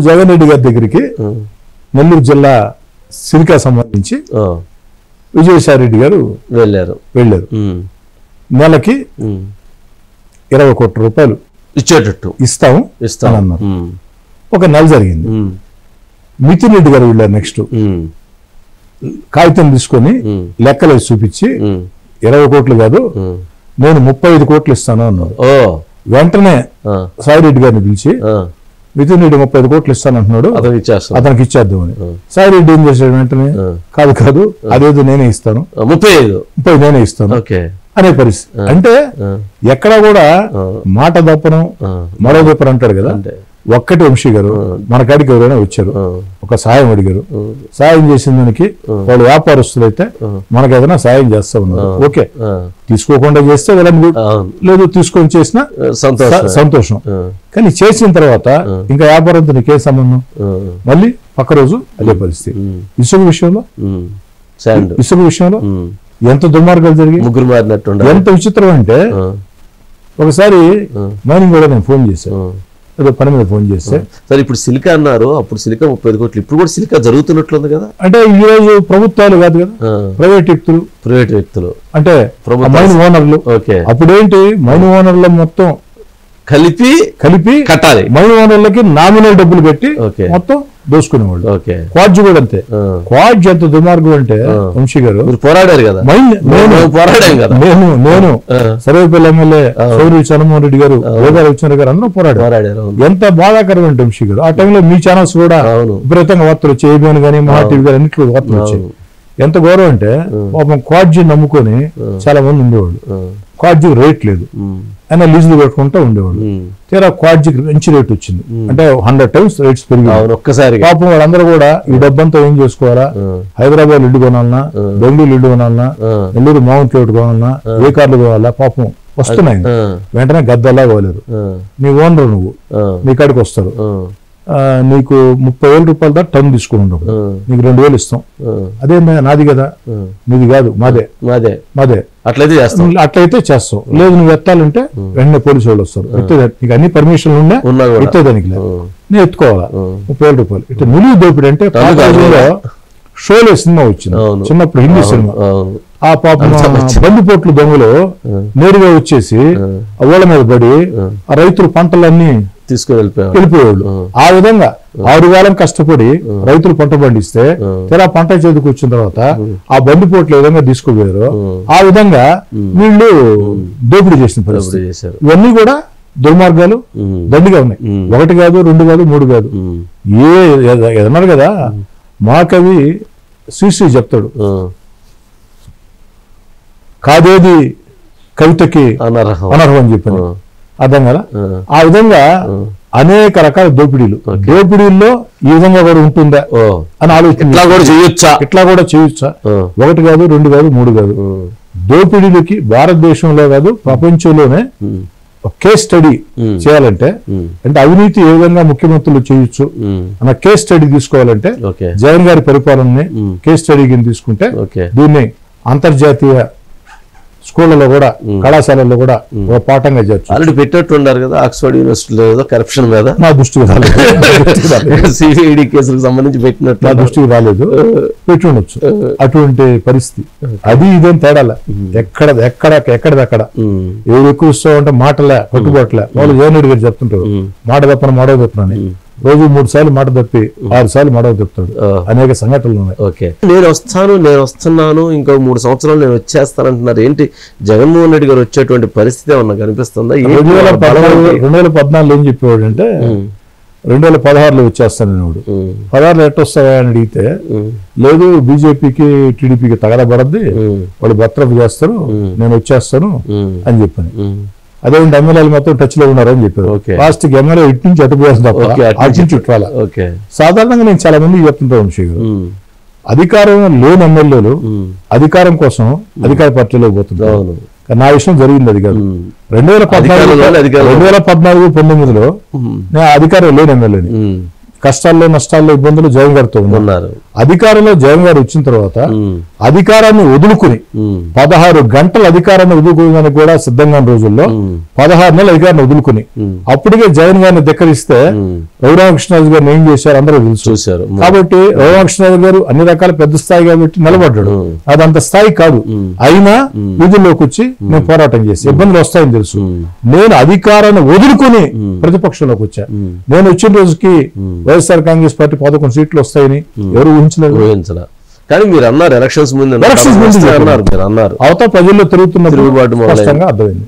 జగన్ రెడ్డి గారి దగ్గరికి నెల్లూరు జిల్లా సిరికా సంబంధించి విజయసాయి రెడ్డి గారు వెళ్ళారు. నెలకి 20 కోట్ల రూపాయలు ఇచ్చేటట్టు ఇస్తాం అన్నారు. ఒక నెల జరిగింది. మిథున్ రెడ్డి గారు వెళ్ళారు. నెక్స్ట్ కాగితం తీసుకొని లెక్కలు చూపించి 20 కోట్లు కాదు నేను 35 కోట్లు ఇస్తాను అన్నారు. వెంటనే సాయిరెడ్డి గారిని పిలిచి మిథున్ రెడ్డి 35 కోట్లు ఇస్తాను అంటున్నాడు, అతనికి ఇచ్చేద్దామని. సాయిరెడ్డి ఏం చేశాడు, వెంటనే కాదు అదేదో నేనే ఇస్తాను, 30 నేనే ఇస్తాను అనే పరిస్థితి. అంటే ఎక్కడా కూడా మాట దప్పనం మరో దప్పనం అంటాడు కదా. ఒక్కటి వంశీ గారు మన కాడికి ఎవరైనా వచ్చారు, ఒక సాయం అడిగారు, సాయం చేసిన దానికి వాళ్ళు వ్యాపారస్తులు అయితే మనకు ఏదైనా సాయం చేస్తా ఉన్నారు. ఓకే, తీసుకోకుండా చేస్తే వెళ్ళండి, లేదు తీసుకొని చేసినా సంతోషం. కానీ చేసిన తర్వాత ఇంకా వ్యాపారంతో నీకే సంబంధం? మళ్ళీ పక్క రోజు అదే పరిస్థితి. ఇసుక విషయంలో ఎంత దుర్మార్గాలు జరిగి ముగ్గురు మారినట్టు. ఎంత విచిత్రం అంటే ఒకసారి మైనింగ్ కూడా నేను ఫోన్ చేశాను, ఏదో పని మీద ఫోన్ చేస్తే సరే ఇప్పుడు సిలికా అన్నారు, అప్పుడు సిలికా 35 కోట్లు, ఇప్పుడు కూడా సిలికా జరుగుతున్నట్లుంది కదా. అంటే ఈ రోజు ప్రభుత్వాలు కాదు కదా, ప్రైవేట్ వ్యక్తులు అంటే మైన్ ఓనర్లు. అప్పుడేంటి మైన్ ఓనర్లు మొత్తం కలిపి కట్టాలి, మైన్ ఓనర్లకి నామినల్ డబ్బులు పెట్టి మొత్తం దోసుకునేవాళ్ళు. క్వాడ్జ్ కూడా అంతే. క్వాడ్జ్ ఎంత దుర్మార్గం అంటే వంశీ గారు పోరాడారు కదా, నేను సర్వేపల్లి ఎమ్మెల్యే సౌరి చంద్రమోహన్ రెడ్డి గారు, రవిచంద్ర గారు అందరూ పోరాడారు. ఎంత బాధాకరం అంటే వంశీ గారు, ఆ టైంలో మీ ఛానల్స్ కూడా విపరీతంగా వార్తలు వచ్చాయి, ఏబిఎన్ కానీ మహా టీవీ కానీ అన్నింటిలో వార్తలు వచ్చాయి. ఎంత గౌరవం అంటే పాపం క్వాడ్జీ నమ్ముకొని చాలా మంది ఉండేవాళ్ళు. క్వాడ్జీ రేట్ లేదు, అయినా లీజులు పెట్టుకుంటూ ఉండేవాళ్ళు. తీరా క్వాడ్జీకి మంచి రేట్ వచ్చింది, అంటే 100 times రేట్స్ పెరిగాయి ఒక్కసారి. పాపం వాళ్ళందరూ కూడా ఈ డబ్బంతా ఏం చేసుకోవాలా, హైదరాబాద్ ఇల్లు కొనాలన్నా, బెంగళూరు ఇల్లు కొనాలన్నా, నెల్లూరు మౌంట్ రోడ్ కొనాలన్నా, ఏ కార్లు కొనాలా, పాపం వస్తున్నాయి. వెంటనే గద్దల్లా పోలేరు. నీ ఓనర్ నువ్వు, నీ కాడికి వస్తారు, నీకు 30,000 రూపాయల దాకా టన్ తీసుకుని ఉండవు, నీకు 2,000 ఇస్తాం. అదే నాది కదా, నీది కాదు, మాదే అట్లయితే చేస్తాం. లేదు నువ్వు ఎత్తాలంటే వెంటనే పోలీసు వాళ్ళు వస్తారు, నీకు అన్ని పర్మిషన్లు ఉన్నా ఎత్తేదానికి లేదు, నేను ఎత్తుకోవాలా 30,000 రూపాయలు. ఇట్లా నిలువు దోపిడి అంటే షోలో సినిమా వచ్చింది చిన్నప్పుడు, హిందీ సినిమా. ఆ పాప బందిపోట్లు దొంగలు నేరుగా వచ్చేసి ఓళ్ళ మీద పడి ఆ రైతుల పంటలన్నీ వెళ్ళిపోయేవాళ్ళు. ఆ విధంగా 6 కాలం కష్టపడి రైతులు పంట పండిస్తే తెరా పంట చేతికి వచ్చిన తర్వాత ఆ బండిపోట్లు ఏ విధంగా తీసుకుపోయారో ఆ విధంగా వీళ్ళు దోపిడీ చేసిన పరిస్థితి. ఇవన్నీ కూడా దుర్మార్గాలు దండిగా ఉన్నాయి. 1 కాదు, 2 కాదు, 3 కాదు. అన్నారు కదా మా కవి శ్రీశ్రీ చెప్తాడు, కాదేది కవితకి అనర్హం అని చెప్పని. అర్థం కదా. ఆ విధంగా అనేక రకాల దోపిడీల్లో ఈ విధంగా కూడా ఉంటుందా అని ఆలోచన. ఇట్లా కూడా చేయొచ్చా? 1 కాదు, 2 కాదు, 3 కాదు. దోపిడీలకి భారతదేశంలో కాదు ప్రపంచంలోనే ఒక కేస్ స్టడీ చేయాలంటే, అంటే అవినీతి ఏ విధంగా ముఖ్యమంత్రులు చేయొచ్చు అన్న కేస్ స్టడీ తీసుకోవాలంటే జగన్ గారి పరిపాలనని కేస్ స్టడీ కింద తీసుకుంటే దీన్ని అంతర్జాతీయ స్కూళ్ళలో కూడా కళాశాలల్లో కూడా ఒక పాఠంగా చేయొచ్చు. ఆల్రెడీ పెట్టేట్టు ఉన్నారు కదా ఆక్స్ఫర్డ్ యూనివర్సిటీలో ఏదో కరప్షన్ మీద. నా దృష్టికి రాలేదు, సిఐడి కేసులకు సంబంధించి పెట్టినట్టు నా దృష్టికి రాలేదు, పెట్టి ఉండొచ్చు అటువంటి పరిస్థితి. అది ఇదేం తేడాల, ఎక్కడదక్కడ ఎవరు ఎక్కువ ఇస్తామంటే మాటలే కట్టుబాట్లే. వాళ్ళు జగన్ రెడ్డి గారు చెప్తుంటారు మాట తప్పని మడవ తప్పనని. రోజు 3 సార్లు మాట తప్పి 6 సార్లు మడవ చెప్తాడు. అనేక సంఘటనలు ఉన్నాయి. ఓకే, నేను వస్తున్నాను ఇంకో 3 సంవత్సరాలు నేను వచ్చేస్తానంటున్నారు. ఏంటి జగన్మోహన్ రెడ్డి గారు వచ్చేటువంటి పరిస్థితి ఏమన్నా కనిపిస్తుందా? 2014 ఏం చెప్పేవాడు అంటే 2016లో వచ్చేస్తాను నేను. 16లో ఎట్టొస్తావా అని అడిగితే లేదు బీజేపీకి టీడీపీకి తగలబడద్ది, వాళ్ళు బర్తరఫ్ చేస్తారు, నేను వచ్చేస్తాను అని చెప్పాను. అదే ఎమ్మెల్యేలు మొత్తం టచ్ లో ఉన్నారని చెప్పారు. లాస్ట్ ఎమ్మెల్యే ఇటు నుంచి అటు పోయాల్సింది తప్ప అటు నుంచి చుట్టాల. సాధారణంగా నేను చాలా మంది చెప్తుంటాను వంశీ గారు, అధికారం లేని ఎమ్మెల్యేలు అధికారం కోసం అధికార పార్టీలో పోతుంటారు. నా విషయం జరిగింది అది కాదు. 2014-19లో నేను అధికారం లేని ఎమ్మెల్యేని, కష్టాల్లో నష్టాల్లో ఇబ్బందులు జగన్ గారితో ఉన్నారు. అధికారంలో జగన్ గారు వచ్చిన తర్వాత అధికారాన్ని వదులుకుని 16 గంటల అధికారాన్ని వదులుకోవడానికి కూడా సిద్ధంగా ఉన్న రోజుల్లో 16 నెలల అధికారాన్ని వదులుకుని అప్పటికే జగన్ గారిని ధిక్కరిస్తే రఘురామకృష్ణరాజు గారిని ఏం చేశారు అందరూ చూశారు. కాబట్టి రఘురామకృష్ణరాజు గారు అన్ని రకాల పెద్ద స్థాయి కాబట్టి నిలబడ్డాడు. అది అంత స్థాయి కాదు. అయినా వీధుల్లోకి వచ్చి నేను పోరాటం చేసి ఇబ్బందులు వస్తాయని తెలుసు. నేను అధికారాన్ని వదులుకుని ప్రతిపక్షంలోకి వచ్చా. నేను వచ్చిన రోజుకి వైఎస్ఆర్ కాంగ్రెస్ పార్టీ 11 సీట్లు వస్తాయని ఎవరు ఊహించలేదు. కానీ మీరు అన్నారు ఎలక్షన్స్ ముందు అన్నారు, మీరు అన్నారు అవతల ప్రజల్లో తిరుగుతున్న తిరుగుబాటు అర్థమైంది.